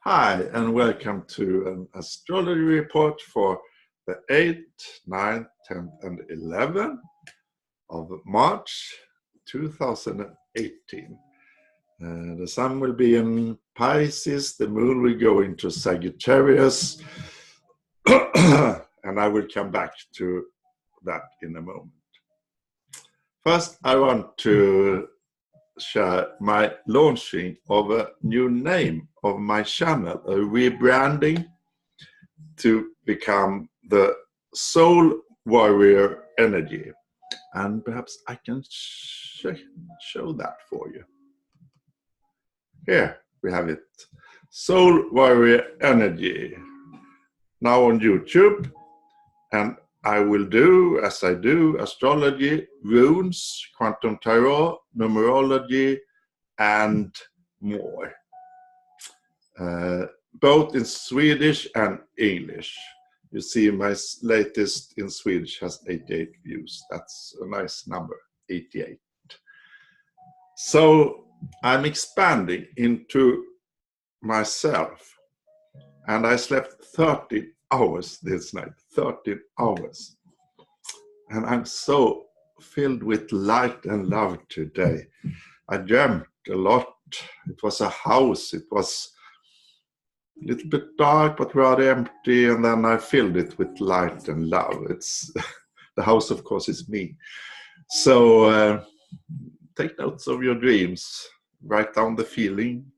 Hi, and welcome to an astrology report for the 8th, 9th, 10th, and 11th of March 2018. The sun will be in Pisces, the moon will go into Sagittarius, and I will come back to that in a moment. First, I want to share my launching of a new name of my channel, a rebranding to become the Soul Warrior Energy. And perhaps I can show that for you. Here we have it, Soul Warrior Energy, now on YouTube. And I will do, as I do, astrology, runes, quantum tarot, numerology, and more. Both in Swedish and English. You see my latest in Swedish has 88 views. That's a nice number, 88. So I'm expanding into myself. And I slept 30 hours this night, 13 hours. And I'm so filled with light and love today. I dreamt a lot. It was a house. It was a little bit dark, but rather empty. And then I filled it with light and love. It's the house, of course, is me. So take notes of your dreams. Write down the feeling.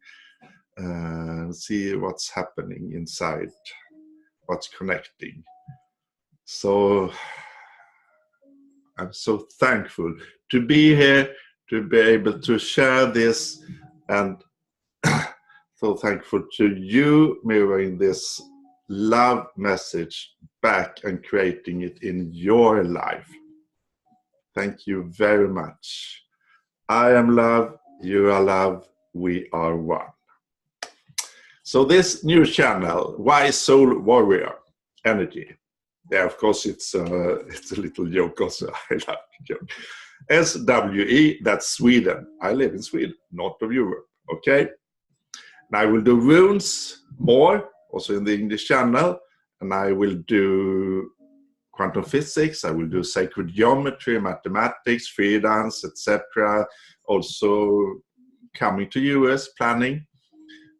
See what's happening inside. What's connecting. So I'm so thankful to be here, to be able to share this, and so thankful to you mirroring this love message back and creating it in your life. Thank you very much. I am love, you are love, we are one. So this new channel, why Soul Warrior Energy? Yeah, of course, it's a little joke also. I love the joke. SWE, that's Sweden. I live in Sweden, north of Europe. Okay. And I will do runes more, also in the English channel. And I will do quantum physics. I will do sacred geometry, mathematics, free dance, etc. Also coming to US, planning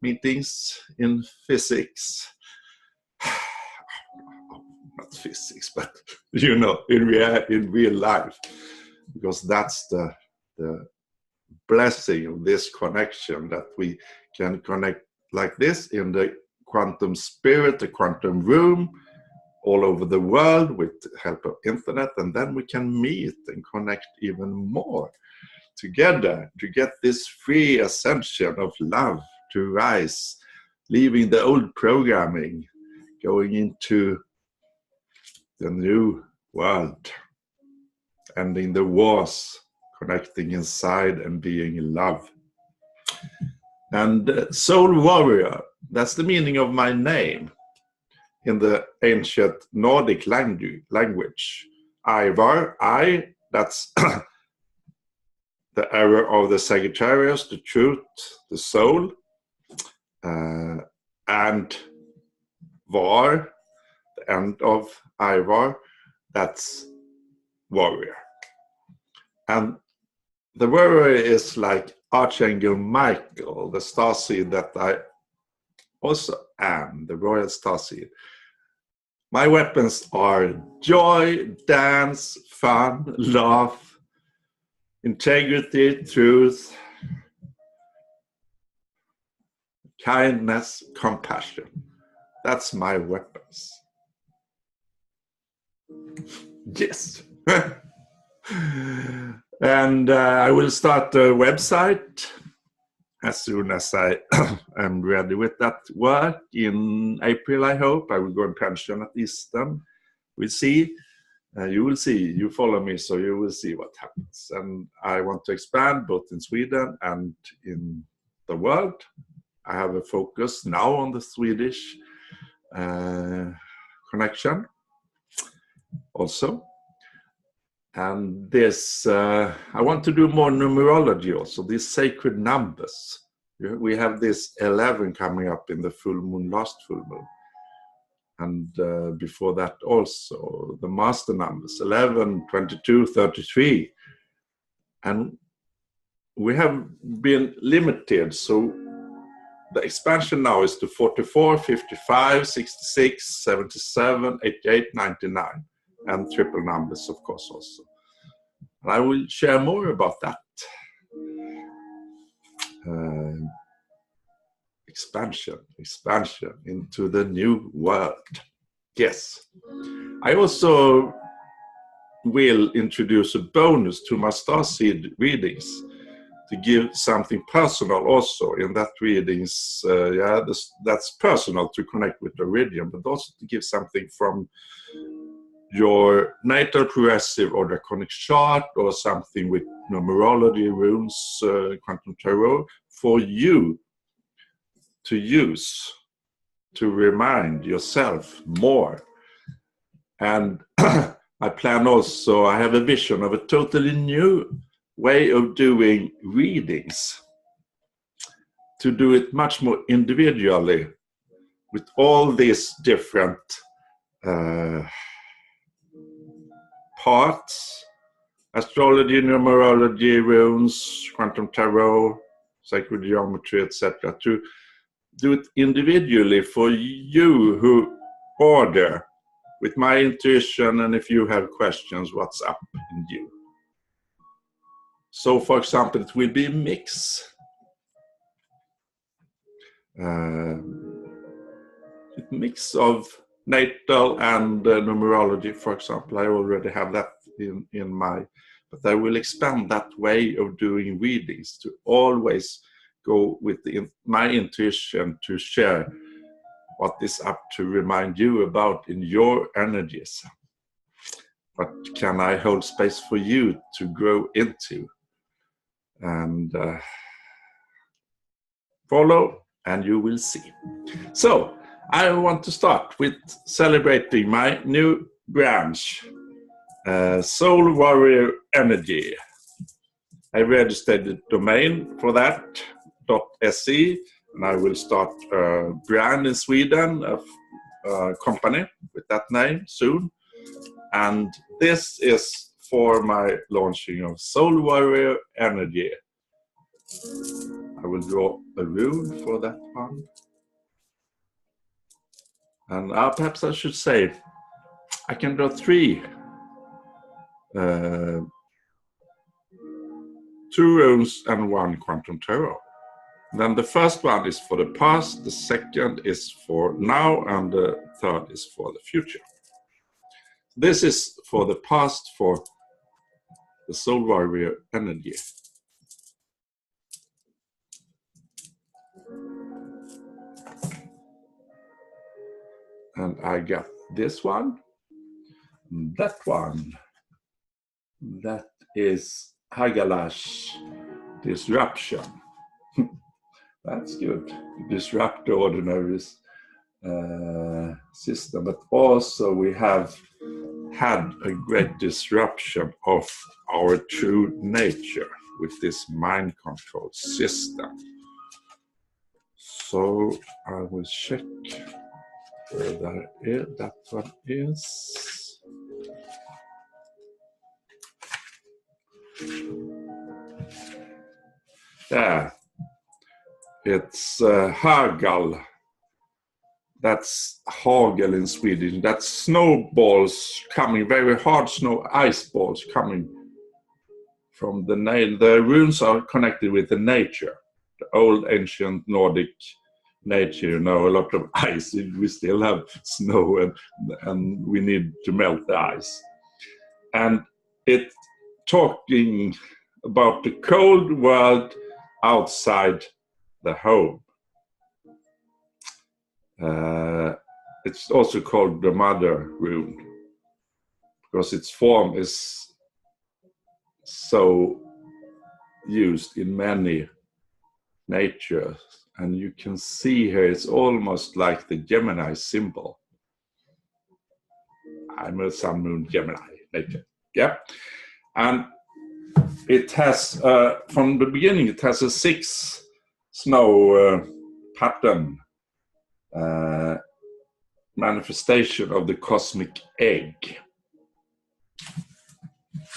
meetings in physics. Not physics, but you know, in real life, because that's the blessing of this connection, that we can connect like this in the quantum spirit, the quantum room, all over the world with the help of internet, and then we can meet and connect even more together to get this free ascension of love to rise, leaving the old programming, going into the new world, ending the wars, connecting inside and being in love. And Soul Warrior, that's the meaning of my name in the ancient Nordic language. Ivar, that's the error of the Sagittarius, the truth, the soul, and Var, the end of Ivar, that's warrior. And the warrior is like Archangel Michael, the starseed that I also am, the royal starseed. My weapons are joy, dance, fun, laugh, integrity, truth, kindness, compassion. That's my weapons. Yes. And I will start the website as soon as I am ready with that work in April, I hope. I will go in pension at Eastern. We'll see. You will see. You follow me, so you will see what happens. And I want to expand both in Sweden and in the world. I have a focus now on the Swedish connection also. And this, I want to do more numerology also, these sacred numbers. We have this 11 coming up in the full moon, last full moon. And before that also, the master numbers, 11, 22, 33. And we have been limited, so the expansion now is to 44, 55, 66, 77, 88, 99, and triple numbers, of course, also. And I will share more about that. Expansion into the new world. Yes. I also will introduce a bonus to my Starseed readings to give something personal also in that readings. That's personal to connect with the Iridium, but also to give something from your Natal Progressive or Draconic chart, or something with numerology, runes, Quantum Tarot, for you to use to remind yourself more. And I plan also, I have a vision of a totally new way of doing readings, to do it much more individually with all these different parts: astrology, numerology, runes, quantum tarot, sacred geometry, etc. To do it individually for you who order, with my intuition, and if you have questions, what's up in you. So, for example, it will be a mix. Mix of natal and numerology, for example. I already have that in my, but I will expand that way of doing readings to always go with my intuition to share what is up to remind you about in your energies. What can I hold space for you to grow into? And follow and you will see. So I want to start with celebrating my new branch, Soul Warrior Energy. I registered the domain for that, .se, and I will start a brand in Sweden, a company with that name soon. And this is for my launching of Soul Warrior Energy. I will draw a rune for that one. And perhaps I should say, I can draw 3. 2 runes and 1 quantum tarot. Then the first one is for the past, the second is for now, and the third is for the future. This is for the past, for the Soul Warrior Energy. And I got this one, that one. That is Hagalash Disruption. That's good. Disrupt the ordinary system. But also we have had a great disruption of our true nature with this mind control system. So I will check where that one is. Yeah, it's hagel. That's hagel in Swedish. That's snowballs coming, very hard ice balls coming from the nail. The runes are connected with the nature, the old ancient Nordic nature. You know, a lot of ice. We still have snow, and we need to melt the ice. And it's talking about the cold world outside the home. It's also called the mother rune because its form is so used in many natures, and you can see here it's almost like the Gemini symbol. I'm a Sun Moon Gemini nature, yeah, and it has from the beginning it has a 6 snow pattern manifestation of the cosmic egg.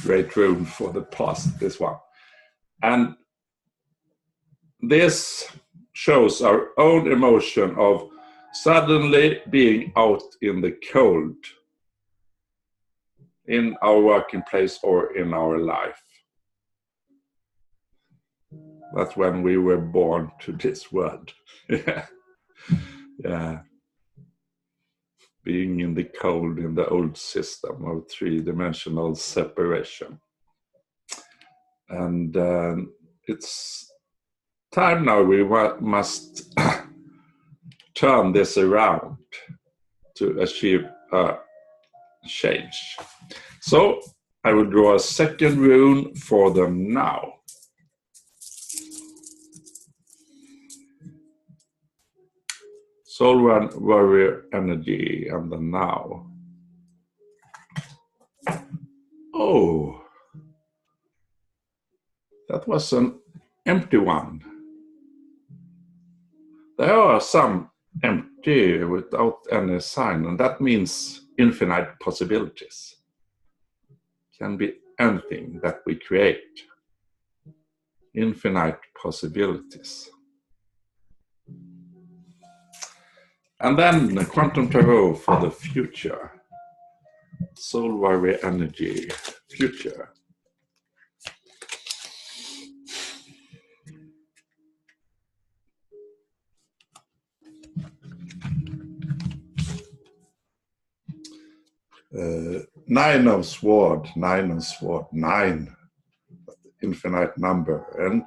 Great rune for the past, this one. And this shows our own emotion of suddenly being out in the cold in our working place or in our life. That's when we were born to this world. Yeah. Being in the cold in the old system of three-dimensional separation. And it's time now we must turn this around to achieve a change. So I will draw a second rune for them now. Soul warrior energy and the now. Oh, that was an empty one. There are some empty without any sign, and that means infinite possibilities. Can be anything that we create. Infinite possibilities. And then the quantum tarot for the future. Soul warrior energy, future. Nine of Swords, nine, infinite number. And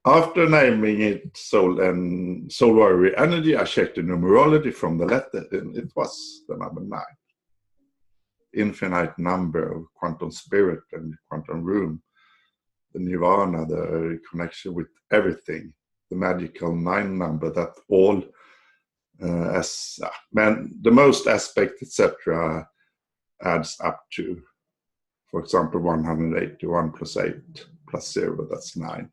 after naming it soul warrior energy, I checked the numerology from the letter, and it was the number 9. Infinite number of quantum spirit and quantum room, the nirvana, the connection with everything, the magical 9 number that all, the most aspect, etc., adds up to, for example, 181 plus 8 plus 0, that's 9.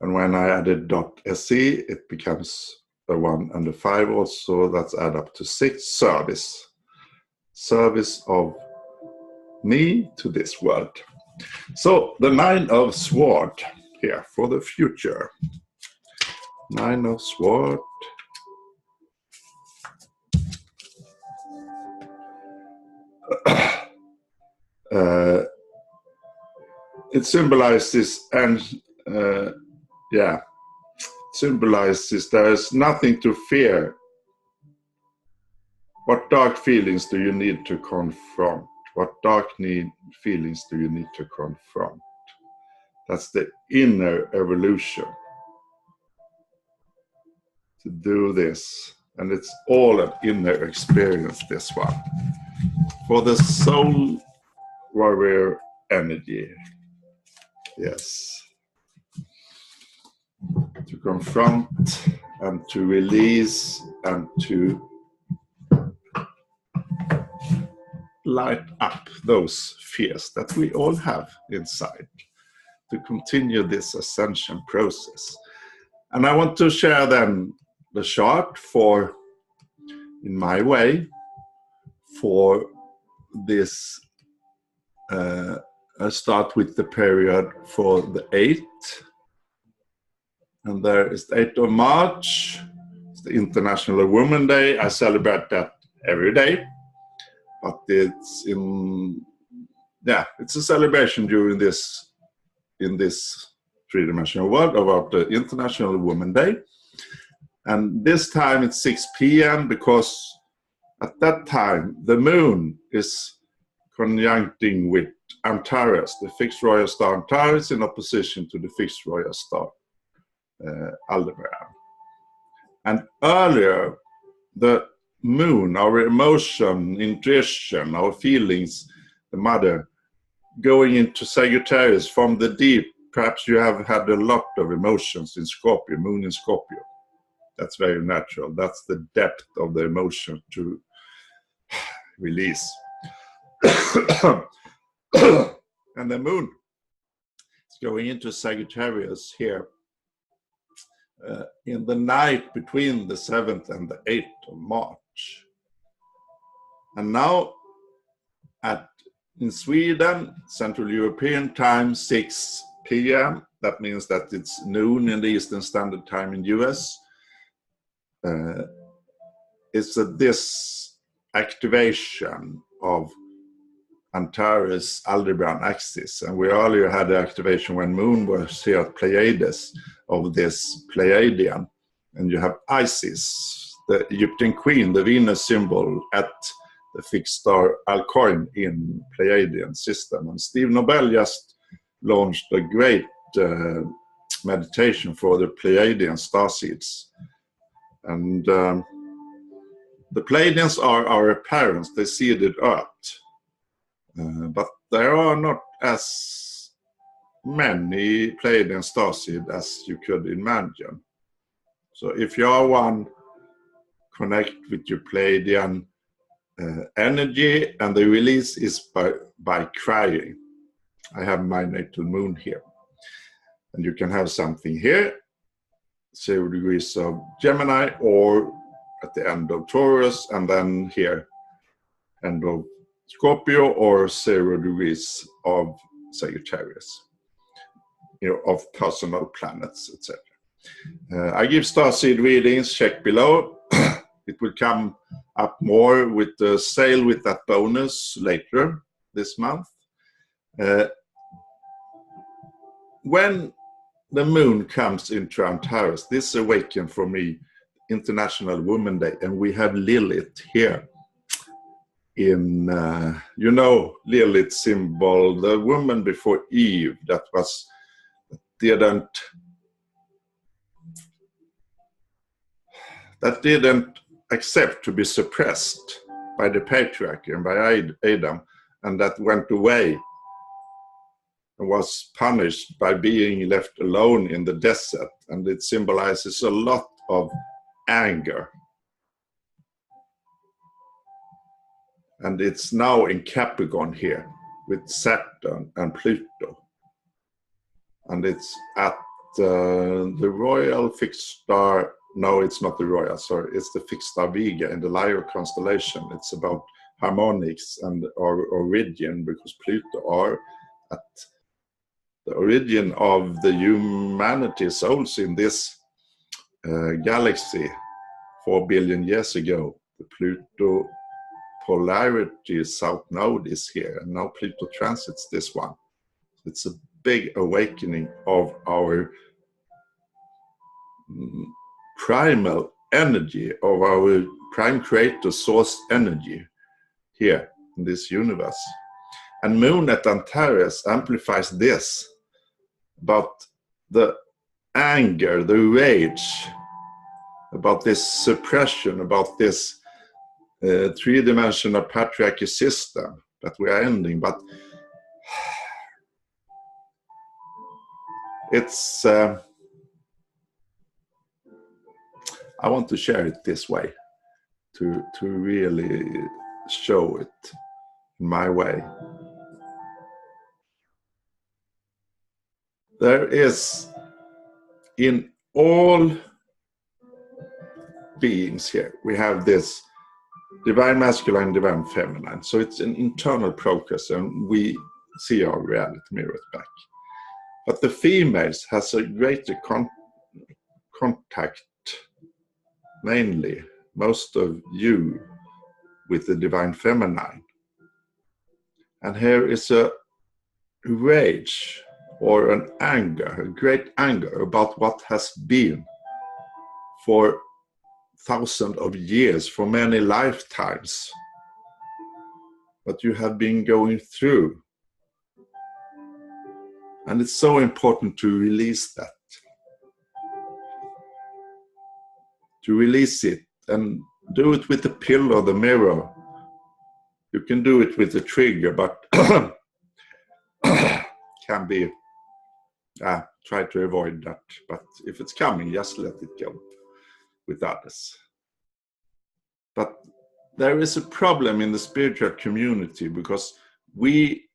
And when I added .se, it becomes a 1 and a 5 also, that's add up to 6. Service of me to this world. So the 9 of Swords here for the future. 9 of Swords. It symbolizes, and symbolizes there is nothing to fear. What dark feelings do you need to confront? What dark feelings do you need to confront? That's the inner evolution. To do this, and it's all an inner experience, this one. For the soul warrior energy. Yes. To confront and to release and to light up those fears that we all have inside to continue this ascension process. And I want to share then the chart for, in my way, for this. I start with the period for the 8th. And there is the 8th of March. It's the International Women's Day. I celebrate that every day. But it's it's a celebration during this, in this three-dimensional world about the International Women's Day. And this time it's 6 p.m. because at that time the moon is conjuncting with Antares, the fixed royal star Antares, in opposition to the fixed royal star Aldebaran. And earlier, the moon, our emotion, intuition, our feelings, the mother, going into Sagittarius from the deep. Perhaps you have had a lot of emotions in Scorpio, moon in Scorpio. That's very natural. That's the depth of the emotion to release. And the moon is going into Sagittarius here in the night between the 7th and the 8th of March. And now in Sweden, Central European time, 6 p.m. That means that it's noon in the Eastern Standard Time in US. It's this activation of Antares Aldebaran axis, and we earlier had the activation when Moon was here at Pleiades of this Pleiadian, and you have Isis, the Egyptian queen, the Venus symbol at the fixed star Alcoin in Pleiadian system. And Steve Nobel just launched a great meditation for the Pleiadian starseeds, and the Pleiadians are our parents. They seeded Earth. But there are not as many Pleiadian starseed as you could imagine. So if you are one, connect with your Pleiadian energy, and the release is by crying. I have my natal moon here. And you can have something here, 0 degrees of Gemini, or at the end of Taurus, and then here, end of Scorpio, or 0 degrees of Sagittarius, of personal planets, etc. I give starseed readings, check below. It will come up more with the sale with that bonus later this month. When the moon comes into Antares, this awakens for me International Women's Day, and we have Lilith here. In Lilith symbol, the woman before Eve that didn't accept to be suppressed by the patriarchy and by Adam, and that went away and was punished by being left alone in the desert. And it symbolizes a lot of anger. And it's now in Capricorn here with Saturn and Pluto. And it's at the royal fixed star. No, it's not the royal, sorry. It's the fixed star Vega in the Lyra constellation. It's about harmonics and our origin, because Pluto are at the origin of the humanity souls in this galaxy 4 billion years ago. The Pluto polarity south node is here, and now Pluto transits this one. It's a big awakening of our primal energy, of our prime creator source energy here in this universe. And Moon at Antares amplifies this about the anger, the rage, about this suppression, about this three-dimensional patriarchy system that we are ending. But it's I want to share it this way, to really show it in my way. There is in all beings here, we have this divine masculine, divine feminine. So it's an internal progress, and we see our reality mirrored back. But the females has a greater contact, mainly, most of you, with the divine feminine. And here is a rage or an anger, a great anger about what has been for thousands of years, for many lifetimes, what you have been going through. And it's so important to release that, to release it, and do it with the pill or the mirror. You can do it with the trigger, but can be, try to avoid that. But if it's coming, just let it go with others. But there is a problem in the spiritual community, because we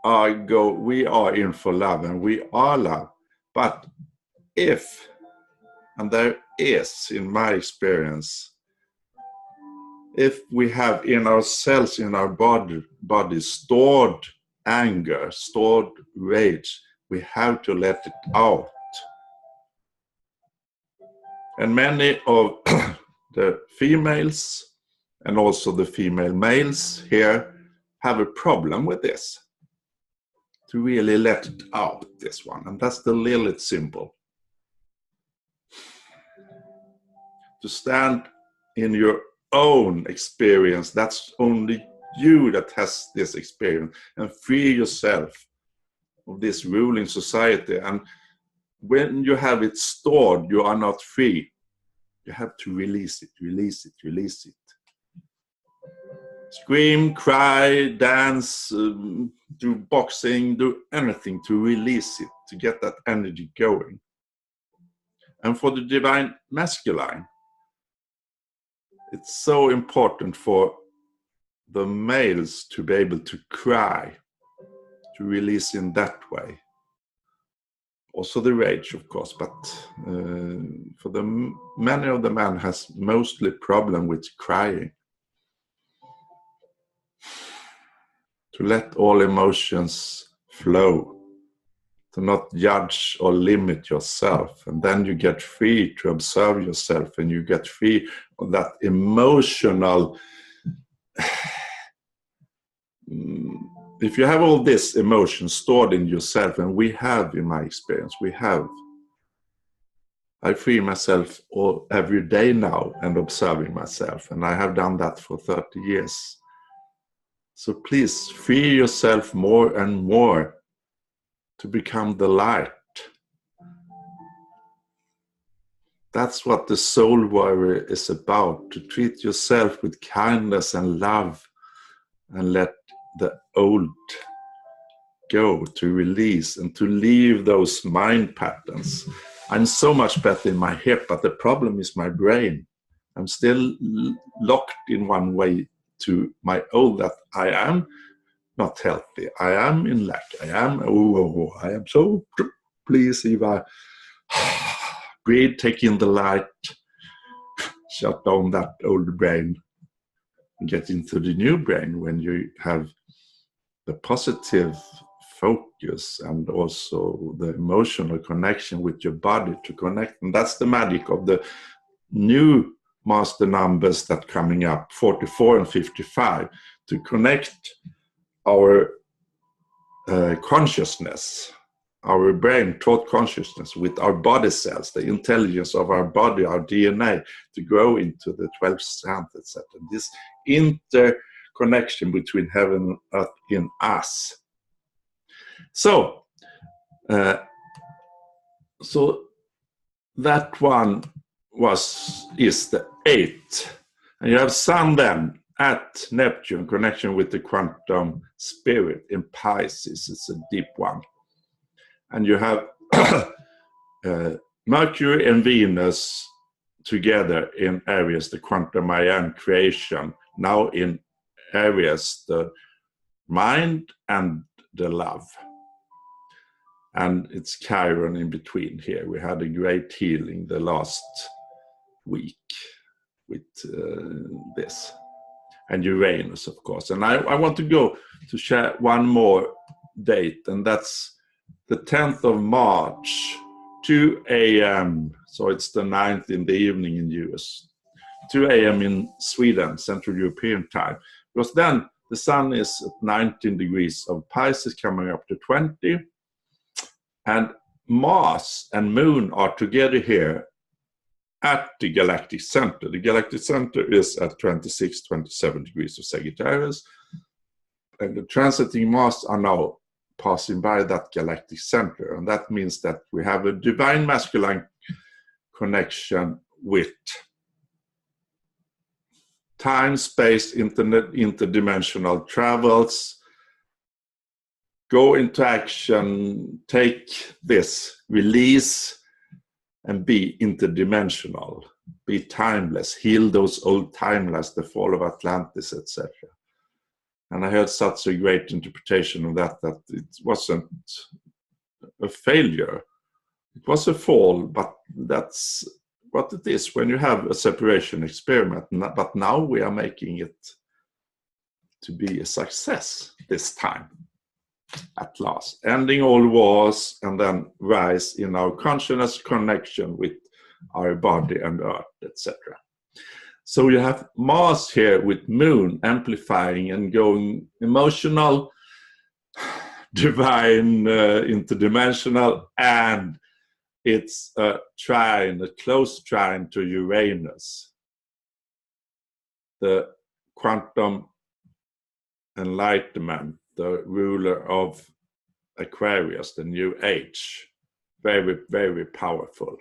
are in for love, and we are love. But if And there is, in my experience, if we have in ourselves, in our body stored anger, stored rage, we have to let it out. And many of the females and also the female males here have a problem with this, to really let it out, this one. And that's the Lilith symbol. To stand in your own experience, that's only you that has this experience, and free yourself of this ruling society. And when you have it stored, you are not free. You have to release it, release it, release it. Scream, cry, dance, do boxing, do anything to release it, to get that energy going. And for the divine masculine, it's so important for the males to be able to cry, to release in that way. Also the rage, of course, but for many of the men has mostly problem with crying. To let all emotions flow, to not judge or limit yourself, and then you get free to observe yourself, and you get free of that emotional. If you have all this emotion stored in yourself, and we have, in my experience, we have. I free myself every day now and observing myself, and I have done that for 30 years. So please free yourself more and more to become the light. That's what the soul warrior is about, to treat yourself with kindness and love and let the old go, to release and to leave those mind patterns. I'm so much better in my hip, but the problem is my brain. I'm still locked in one way to my old, that I am not healthy. I am in lack. I am, I am so, please, Eva, breathe, take in the light, shut down that old brain, and get into the new brain when you have the positive focus and also the emotional connection with your body to connect. And that's the magic of the new master numbers that coming up, 44 and 55, to connect our consciousness, our brain, thought consciousness, with our body cells, the intelligence of our body, our DNA, to grow into the 12th strand, etc. This interconnection between heaven and earth in us. So that one is the 8th, and you have Sun then at Neptune, connection with the quantum spirit in Pisces. It's a deep one, and you have Mercury and Venus together in Aries, the quantum ion creation. Now in Aries, the mind and the love. And it's Chiron in between here. We had a great healing the last week with this. And Uranus, of course. And I want to go to share one more date, and that's the 10th of March, 2 a.m. So it's the 9th in the evening in US. 2 a.m. in Sweden, Central European time. Because then the sun is at 19 degrees of Pisces, coming up to 20. And Mars and Moon are together here at the galactic center. The galactic center is at 26, 27 degrees of Sagittarius. And the transiting Mars are now passing by that galactic center. And that means that we have a divine masculine connection with time, space, interdimensional travels. Go into action, take this, release, and be interdimensional, be timeless, heal those old timeless, the fall of Atlantis, etc. And I heard such a great interpretation of that it wasn't a failure. It was a fall, but that's what it is when you have a separation experiment, but now we are making it to be a success this time, at last, ending all wars and then rise in our consciousness connection with our body and earth, etc. So you have Mars here with Moon amplifying and going emotional, divine, interdimensional, and it's a trine, a close trine to Uranus, the quantum enlightenment, the ruler of Aquarius, the new age. Very, very powerful.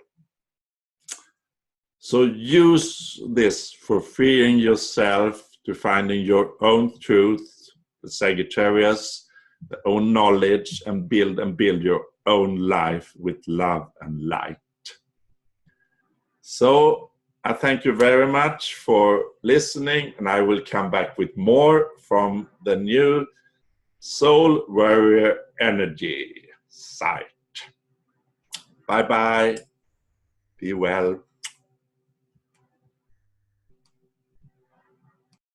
So use this for freeing yourself, to finding your own truth, the Sagittarius, the own knowledge, and build your own life with love and light. So I thank you very much for listening, and I will come back with more from the new Soul Warrior Energy site. Bye bye. Be well.